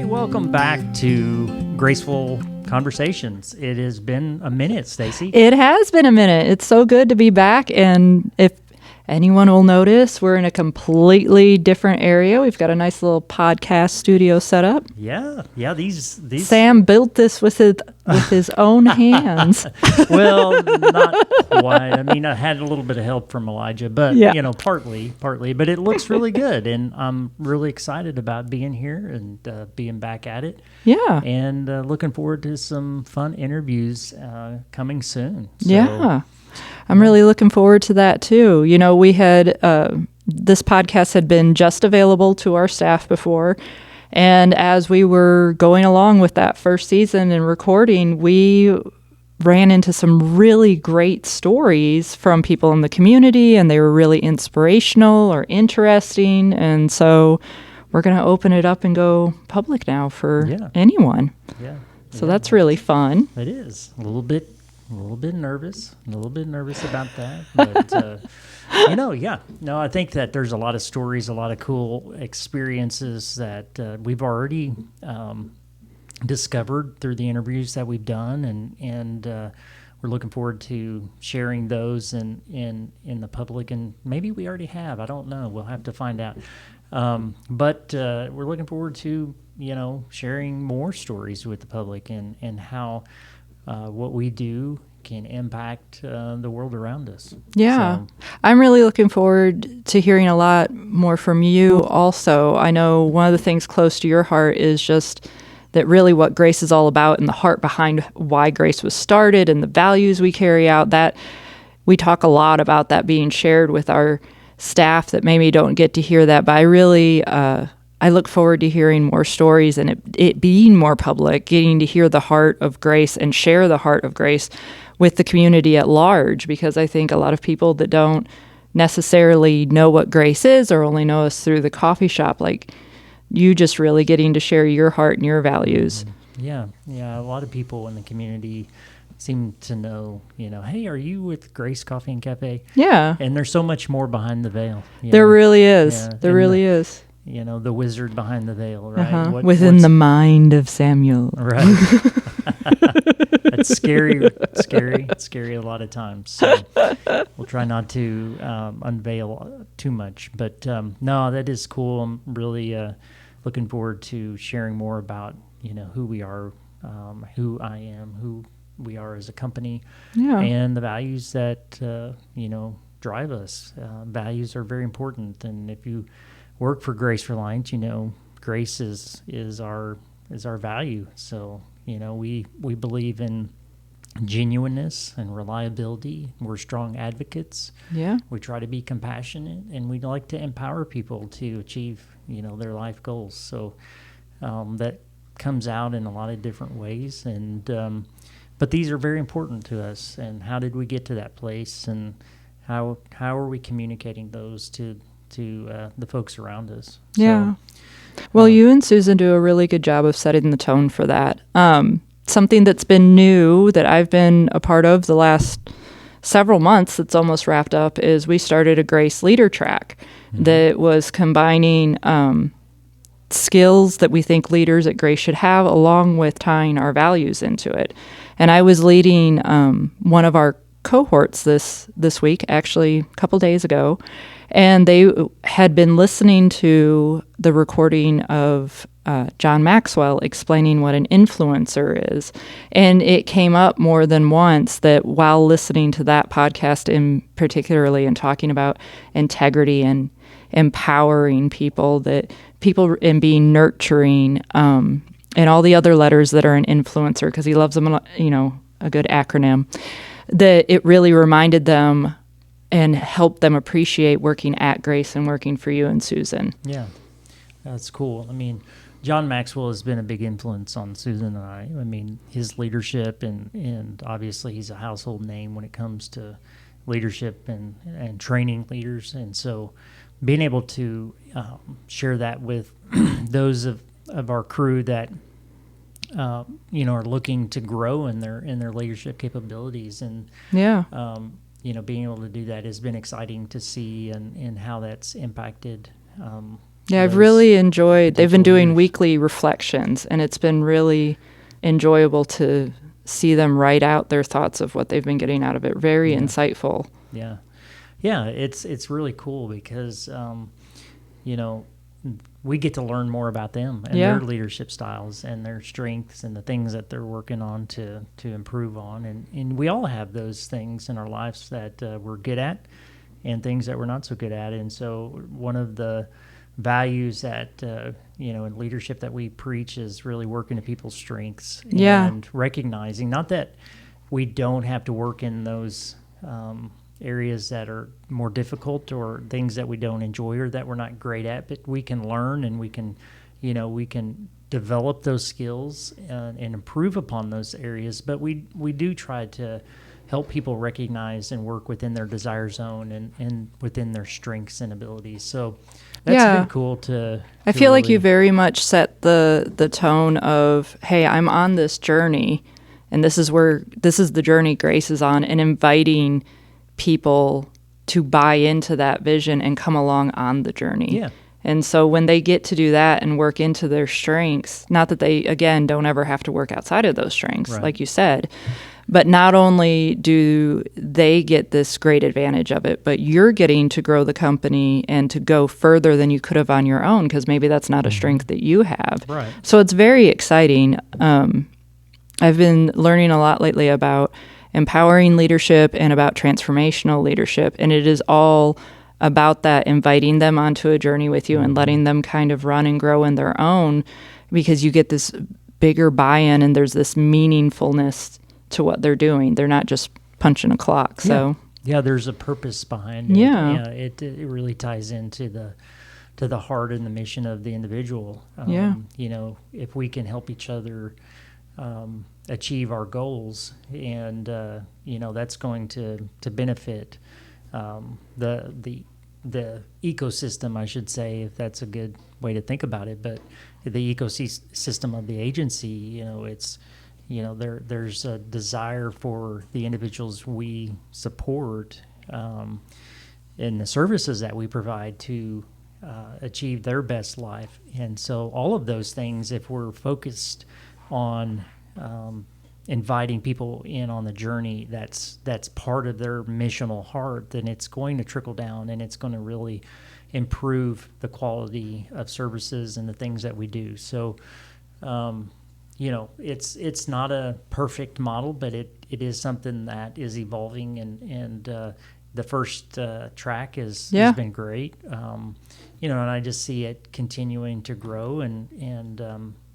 welcome back to Graceful Conversations. It has been a minute, Staci. It has been a minute. It's so good to be back. And if anyone will notice, we're in a completely different area. We've got a nice little podcast studio set up. Yeah. These. Sam built this with his own hands. Well, not quite. I mean, I had a little bit of help from Elijah, but partly. But it looks really good, and I'm really excited about being here and being back at it. Yeah, and looking forward to some fun interviews coming soon. So, yeah. I'm really looking forward to that too. You know, we had this podcast had been just available to our staff before. And as we were going along with that first season and recording, we ran into some really great stories from people in the community, and they were really inspirational or interesting. And so we're going to open it up and go public now for anyone. Yeah. So that's really fun. It is. A little bit nervous about that, but No, I think that there's a lot of stories, a lot of cool experiences that we've already discovered through the interviews that we've done, and we're looking forward to sharing those in the public, and maybe we already have. I don't know. We'll have to find out. But we're looking forward to sharing more stories with the public and how what we do can impact the world around us. Yeah. So, I'm really looking forward to hearing a lot more from you also. I know one of the things close to your heart is just that really what Grace is all about and the heart behind why Grace was started and the values we carry out. That we talk a lot about that being shared with our staff that maybe don't get to hear that, but I really I look forward to hearing more stories and it being more public, getting to hear the heart of Grace and share the heart of Grace with the community at large, because I think a lot of people that don't necessarily know what Grace is or only know us through the coffee shop, like you just really getting to share your heart and your values. Yeah. A lot of people in the community seem to know, hey, are you with Grace Coffee and Cafe? Yeah. And there's so much more behind the veil. There really is. Yeah. There really is. The wizard behind the veil, right? Within the mind of Samuel. Right. That's scary a lot of times. So we'll try not to unveil too much. But no, that is cool. I'm really looking forward to sharing more about, who we are, who I am, who we are as a company, and the values that, drive us. Values are very important. And if you work for Grace Reliance, grace is our value. So, we believe in genuineness and reliability. We're strong advocates. Yeah. We try to be compassionate, and we like to empower people to achieve, their life goals. So that comes out in a lot of different ways. And but these are very important to us. And how did we get to that place? And how are we communicating those to the folks around us? Yeah. Well, you and Susan do a really good job of setting the tone for that. Something that's been new that I've been a part of the last several months that's almost wrapped up is we started a Grace Leader track that was combining skills that we think leaders at Grace should have along with tying our values into it. And I was leading one of our cohorts this week, actually a couple days ago, and they had been listening to the recording of John Maxwell explaining what an influencer is. And it came up more than once that while listening to that podcast in particularly and talking about integrity and empowering people, that people and being nurturing, and all the other letters that are an influencer, because he loves them, a good acronym, that it really reminded them and helped them appreciate working at Grace and working for you and Susan. Yeah, that's cool. I mean, John Maxwell has been a big influence on Susan and I. I mean, his leadership and obviously he's a household name when it comes to leadership and training leaders. And so being able to share that with those of our crew that are looking to grow in their leadership capabilities, and being able to do that has been exciting to see, and how that's impacted Yeah, I've really enjoyed, they've been doing years. weekly reflections, and it's been really enjoyable to see them write out their thoughts of what they've been getting out of it. Very insightful. Yeah. Yeah, it's really cool because, we get to learn more about them and their leadership styles and their strengths and the things that they're working on to improve on. And we all have those things in our lives that we're good at and things that we're not so good at. And so one of the values that, in leadership that we preach is really working to people's strengths and recognizing, not that we don't have to work in those areas that are more difficult or things that we don't enjoy or that we're not great at, but we can learn and we can develop those skills and improve upon those areas. But we do try to help people recognize and work within their desire zone and within their strengths and abilities. So that's been cool to I feel like you very much set the tone of, hey, I'm on this journey and this is the journey Grace is on, and inviting people to buy into that vision and come along on the journey. Yeah. And so when they get to do that and work into their strengths, not that they, again, don't ever have to work outside of those strengths, like you said, but not only do they get this great advantage of it, but you're getting to grow the company and to go further than you could have on your own, because maybe that's not a strength that you have. Right. So it's very exciting. I've been learning a lot lately about empowering leadership and about transformational leadership. And it is all about that, inviting them onto a journey with you and letting them kind of run and grow in their own, because you get this bigger buy-in and there's this meaningfulness to what they're doing. They're not just punching a clock. So yeah, there's a purpose behind it. Yeah. It really ties into the heart and the mission of the individual. If we can help each other achieve our goals, and that's going to benefit the ecosystem, I should say, if that's a good way to think about it. But the ecosystem of the agency, there's a desire for the individuals we support and the services that we provide to achieve their best life. And so all of those things, if we're focused on inviting people in on the journey that's part of their missional heart, then it's going to trickle down and it's going to really improve the quality of services and the things that we do. So, it's not a perfect model, but it is something that is evolving, and the first track has been great. And I just see it continuing to grow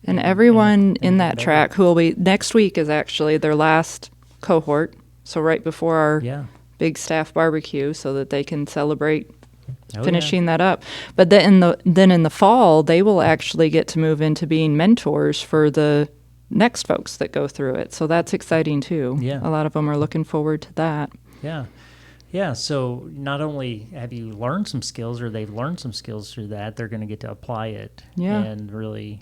and everyone in that track who will be, next week is actually their last cohort, so right before our big staff barbecue, so that they can celebrate finishing that up. But then in the fall, they will actually get to move into being mentors for the next folks that go through it. So that's exciting too. Yeah. A lot of them are looking forward to that. Yeah. Yeah, so not only have you learned some skills, or they've learned some skills through that, they're going to get to apply it and really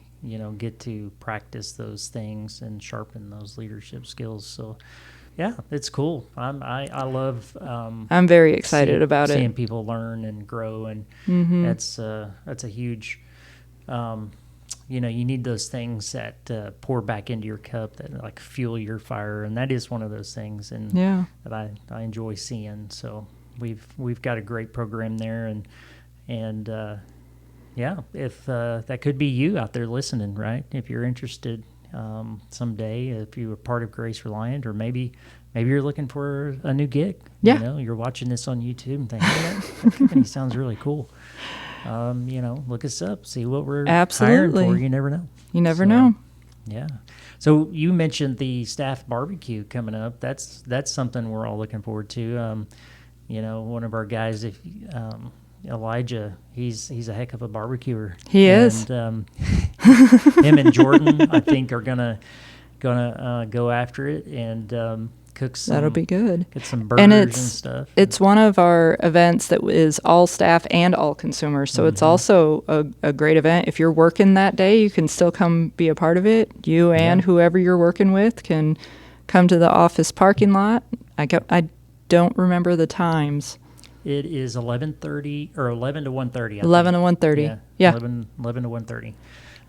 get to practice those things and sharpen those leadership skills. So, yeah, it's cool. I love. I'm very excited about seeing people learn and grow, and that's a huge. You need those things that pour back into your cup, that like fuel your fire, and that is one of those things, and that I enjoy seeing. So we've got a great program there, and if that could be you out there listening, right? If you're interested someday, if you're part of Grace Reliant, or maybe you're looking for a new gig. You're watching this on YouTube and thinking, that company sounds really cool. Look us up, see what we're hiring for. You never know. You never know. Yeah. So you mentioned the staff barbecue coming up. That's something we're all looking forward to. One of our guys, Elijah, he's a heck of a barbecuer. He is. And him and Jordan, I think, are gonna go after it and cook some. That'll be good. Get some burgers and stuff. It's one of our events that is all staff and all consumers. So it's also a great event. If you're working that day, you can still come be a part of it. You and whoever you're working with can come to the office parking lot. I don't remember the times. It is 11:30 or 11 to 1:30. 11 to 1:30. Yeah. 11 to 1:30.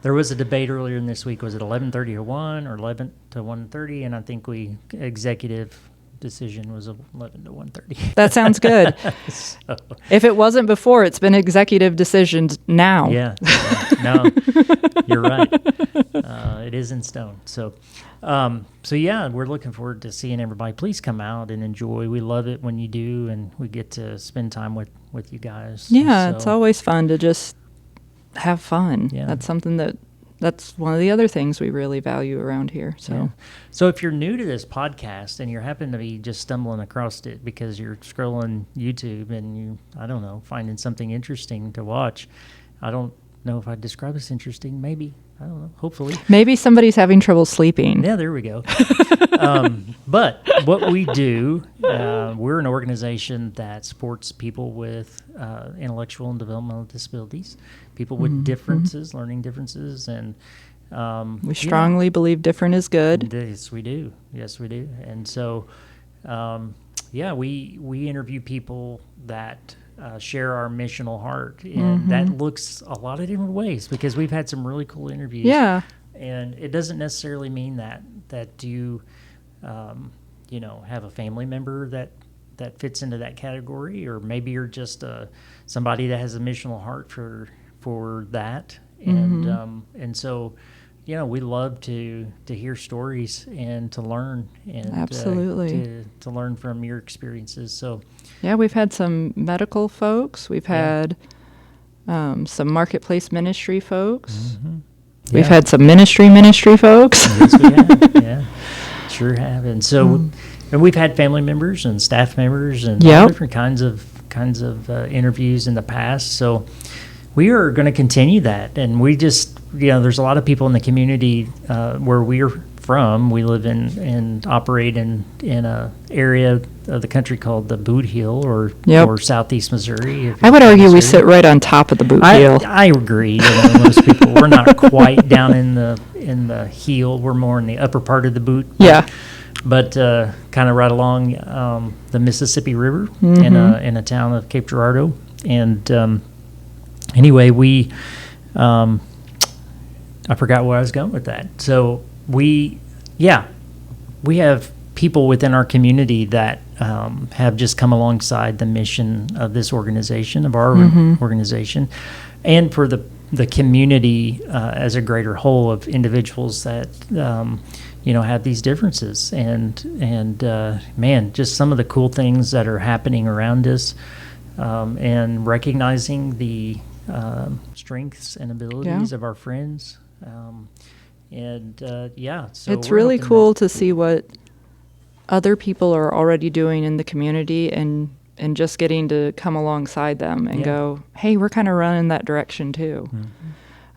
There was a debate earlier in this week. Was it 11:30 to 1 or 11 to 1:30? And I think executive decision was 11 to 1:30. That sounds good. So, if it wasn't before, it's been executive decisions now. yeah. No, you're right. It is in stone. So yeah, we're looking forward to seeing everybody. Please come out and enjoy. We love it when you do, and we get to spend time with you guys. Yeah, So, it's always fun to just have fun. Yeah. That's something that's one of the other things we really value around here. So, yeah. So if you're new to this podcast and you happen to be just stumbling across it because you're scrolling YouTube and I don't know, finding something interesting to watch, I don't know if I'd describe this interesting. Maybe. I don't know. Hopefully. Maybe somebody's having trouble sleeping. Yeah, there we go. But what we do, we're an organization that supports people with intellectual and developmental disabilities, people with differences, learning differences, and we strongly believe different is good. Yes, we do. Yes, we do. And so, we interview people that share our missional heart, and that looks a lot of different ways because we've had some really cool interviews. Yeah. And it doesn't necessarily mean that you, have a family member that fits into that category, or maybe you're just somebody that has a missional heart for that, and so. We love to hear stories and to learn and absolutely to learn from your experiences. So, yeah, we've had some medical folks. We've had some marketplace ministry folks. Mm-hmm. We've had some ministry folks. Yes, we have. Yeah, sure have. And so, and we've had family members and staff members and all different kinds of interviews in the past. So, we are going to continue that, and we just. There's a lot of people in the community where we're from. We live and operate in a area of the country called the Boot Heel or Southeast Missouri. I would argue we sit right on top of the Boot Heel. I agree. Most people, we're not quite down in the heel. We're more in the upper part of the boot. Yeah. But kind of right along the Mississippi River in a town of Cape Girardeau. And anyway, we. I forgot where I was going with that. So we have people within our community that have just come alongside the mission of this organization, of our organization, and for the community as a greater whole of individuals that have these differences, and man, just some of the cool things that are happening around us, and recognizing the strengths and abilities of our friends. So it's really cool to see what other people are already doing in the community and just getting to come alongside them and go, hey, we're kind of running that direction too.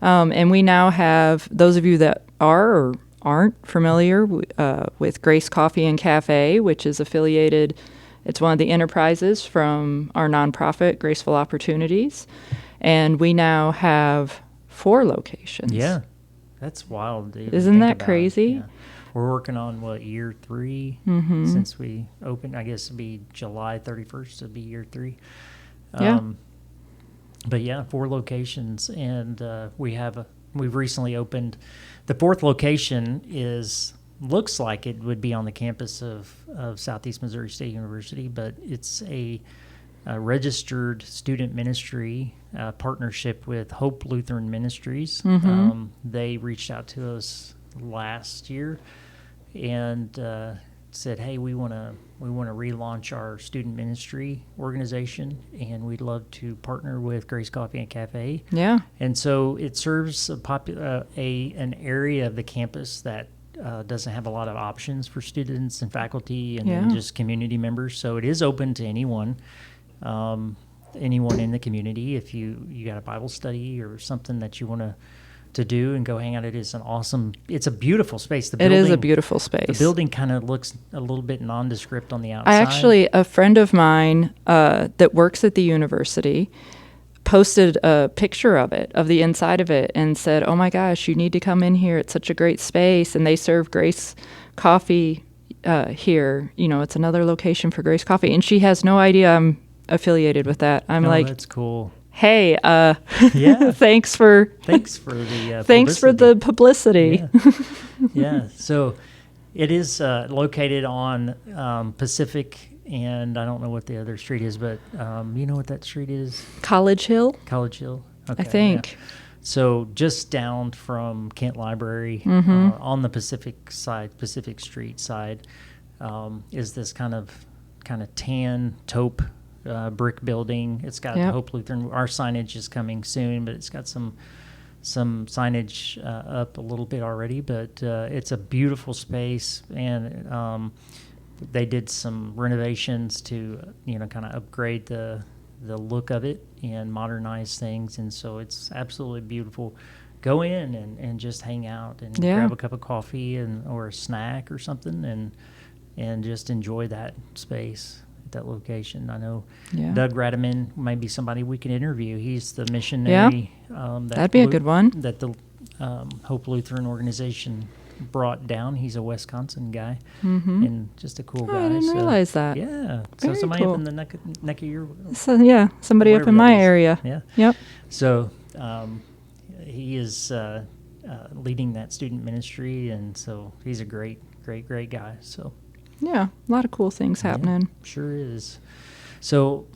And we now have, those of you that are or aren't familiar with Grace Coffee and Cafe, which is affiliated, it's one of the enterprises from our nonprofit, Graceful Opportunities. And we now have 4 locations. Yeah. That's wild. To Isn't that crazy? Yeah. We're working on, year 3 since we opened. I guess it'd be July 31st. It'd be year 3. But 4 locations. And we've recently opened. The 4th location looks like it would be on the campus of Southeast Missouri State University, but it's a registered student ministry partnership with Hope Lutheran Ministries. They reached out to us last year and said, "Hey, we want to relaunch our student ministry organization, and we'd love to partner with Grace Coffee and Cafe." Yeah, and so it serves an area of the campus that doesn't have a lot of options for students and faculty and just community members. So it is open to anyone. Anyone in the community, if you got a Bible study or something that you want to do and go hang out, it's a beautiful space. It is a beautiful space. The building kind of looks a little bit nondescript on the outside. A friend of mine that works at the university posted a picture of the inside of it, and said, "Oh my gosh, you need to come in here. It's such a great space." And they serve Grace Coffee here. It's another location for Grace Coffee. And she has no idea I'm affiliated with that. I'm Oh, like, that's cool. hey, Yeah. thanks for the publicity. Yeah. Yeah. So it is located on Pacific, and I don't know what the other street is, but you know what that street is? College Hill, College Hill. Okay, I think. Yeah. So just down from Kent Library on the Pacific side, Pacific Street side, is this kind of tan taupe brick building. It's got Hope Lutheran. Our signage is coming soon, but it's got some signage up a little bit already. But it's a beautiful space, and they did some renovations to kind of upgrade the look of it and modernize things, and so it's absolutely beautiful. Go in and just hang out and grab a cup of coffee or a snack or something, and just enjoy that space at that location. I know Doug Radaman might be somebody we can interview. He's the missionary. That'd be a good one. That the Hope Lutheran organization brought down. He's a Wisconsin guy, and just a cool guy. I didn't realize that. Yeah, Very so somebody cool. up in the neck of your somebody up in my area. Yeah. Yep. So he is leading that student ministry, and so he's a great guy. So yeah, a lot of cool things happening. Sure is. So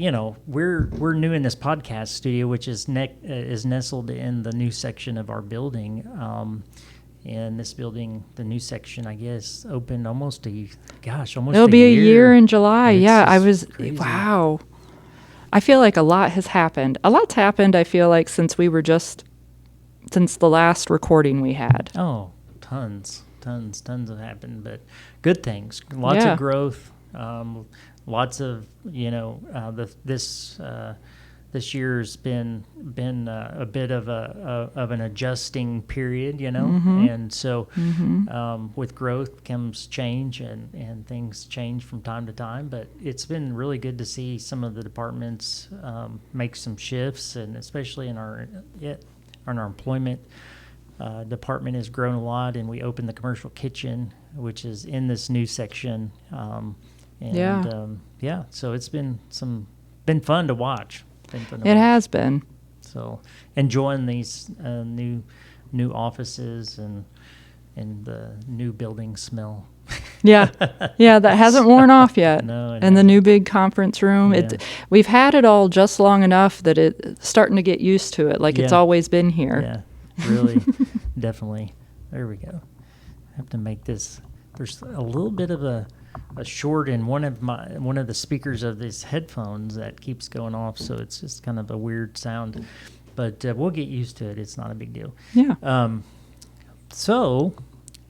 we're new in this podcast studio, which is nestled in the new section of our building. And this building, the new section, I guess, opened almost a year in July. Crazy. Wow. I feel like a lot has happened. A lot's happened, I feel like, since the last recording we had. Oh, tons have happened, but good things. Lots of growth. Lots of, this year's been a bit of an adjusting period, and so with growth comes change, and things change from time to time. But it's been really good to see some of the departments make some shifts, and especially in our employment department has grown a lot, and we opened the commercial kitchen, which is in this new section. So it's been fun to watch. It has been. So enjoying these new offices and the new building smell. Yeah, that hasn't worn off yet. No, and the new big conference room. Yeah. We've had it all just long enough that it's starting to get used to it, like it's always been here. Yeah, really, definitely. There we go. I have to make this. There's a little bit of a short in one of the speakers of these headphones that keeps going off, so it's just kind of a weird sound. But we'll get used to it. It's not a big deal. Yeah. So,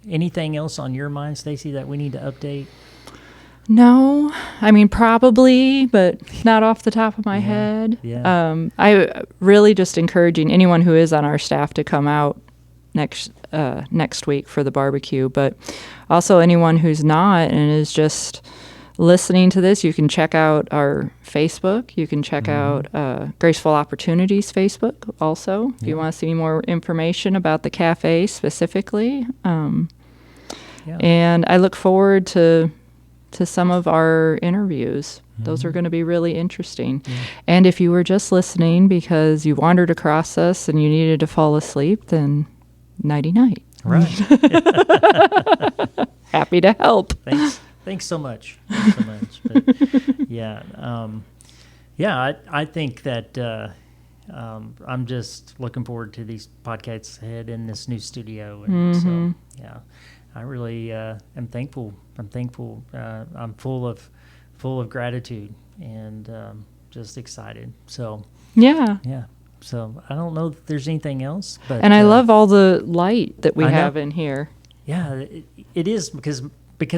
anything else on your mind, Staci, that we need to update? No, I mean probably, but not off the top of my head. Yeah. I really just encouraging anyone who is on our staff to come out next week for the barbecue, but also anyone who's not and is just listening to this, you can check out our Facebook. You can check out Graceful Opportunities Facebook also if you want to see more information about the cafe specifically. And I look forward to some of our interviews. Those are going to be really interesting. And if you were just listening because you wandered across us and you needed to fall asleep, then nighty-night. Right. Happy to help. Thanks so much. But, I think that I'm just looking forward to these podcasts ahead in this new studio. And so, I really am thankful. I'm thankful. I'm full of gratitude and just excited. So, yeah. So I don't know if there's anything else, but I love all the light that we have in here. Yeah, it is because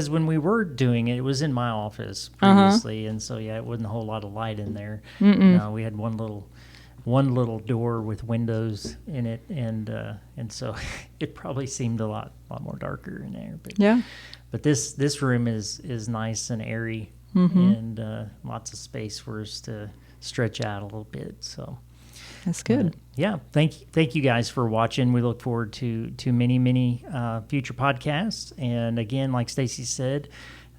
when we were doing it, it was in my office previously, and so it wasn't a whole lot of light in there. No, we had one little door with windows in it, and so it probably seemed a lot more darker in there. But this room is nice and airy, and lots of space for us to stretch out a little bit. So. That's good. Thank you guys for watching. We look forward to many future podcasts. And again, like Staci said,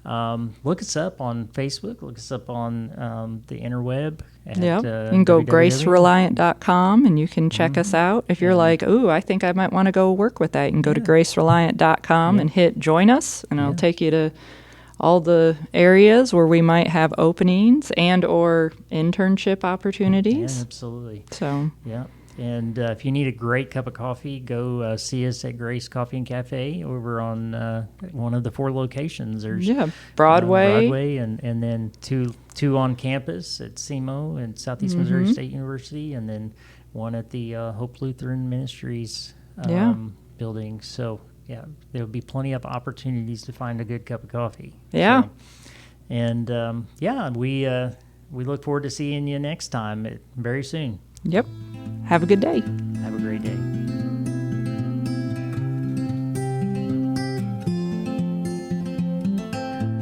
Look us up on Facebook. Look us up on the interweb. At, Yep. You can go gracereliant.com and you can check us out. If you're like, ooh, I think I might want to go work with that, you can go to gracereliant.com and hit join us, and it'll take you to all the areas where we might have openings and or internship opportunities. Yeah, absolutely. So, yeah. And if you need a great cup of coffee, go see us at Grace Coffee and Cafe over on one of the 4 locations. There's Broadway, and then two on campus at SEMO and Southeast Missouri State University, and then one at the Hope Lutheran Ministries building. So, yeah, there'll be plenty of opportunities to find a good cup of coffee. Yeah. So, and we look forward to seeing you next time very soon. Yep. Have a good day.